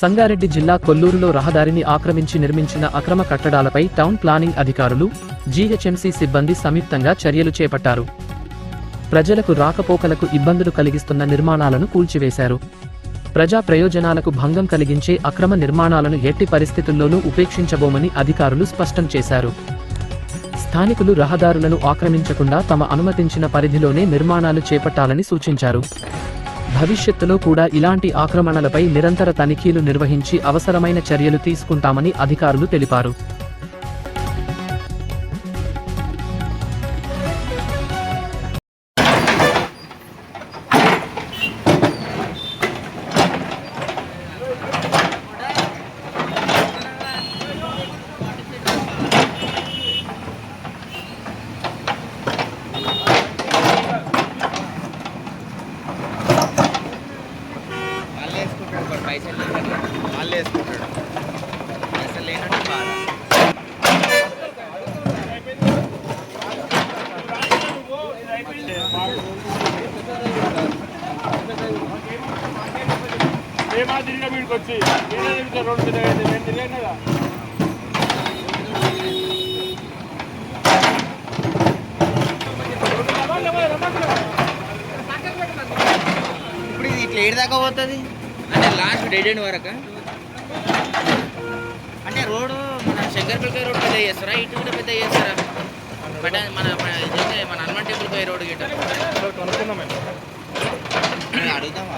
సంగారెడ్డి జిల్లా కొల్లూరులో రహదారిని ఆక్రమించి నిర్మించిన అక్రమ కట్టడాలపై టౌన్ ప్లానింగ్ అధికారులు, జీహెచ్ఎంసీ సిబ్బంది సంయుక్తంగా చర్యలు చేపట్టారు. ప్రజలకు రాకపోకలకు ఇబ్బందులు కలిగిస్తున్న నిర్మాణాలను కూల్చివేశారు. ప్రజా ప్రయోజనాలకు భంగం కలిగించే అక్రమ నిర్మాణాలను ఎట్టి పరిస్థితుల్లోనూ ఉపేక్షించబోమని అధికారులు స్పష్టం చేశారు. స్థానికులు రహదారులను ఆక్రమించకుండా తమ అనుమతించిన పరిధిలోనే నిర్మాణాలు చేపట్టాలని సూచించారు. భవిష్యత్తులో కూడా ఇలాంటి ఆక్రమణలపై నిరంతర తనిఖీలు నిర్వహించి అవసరమైన చర్యలు తీసుకుంటామని అధికారులు తెలిపారు. పైసలు వాళ్ళు వేసుకుంటాడు. పైసలు లేనట్టు బాధ. ఏమా తిరిగా వీడికి వచ్చి రోడ్డు మీద నేను తిరిగాను కదా. ఇప్పుడు ఇది ఇట్లా ఏడు దాకా పోతుంది అంటే లాస్ట్ డెడ్ ఎండ్ వరకు. అంటే రోడ్డు మన శంకర్పల్లి రోడ్ పెద్ద చేస్తారా, ఇటు కూడా పెద్ద చేస్తారా? బట్ మన హనుమాన్ టెంపుల్ పోయే రోడ్డు గిట్ట అడుగుతామా?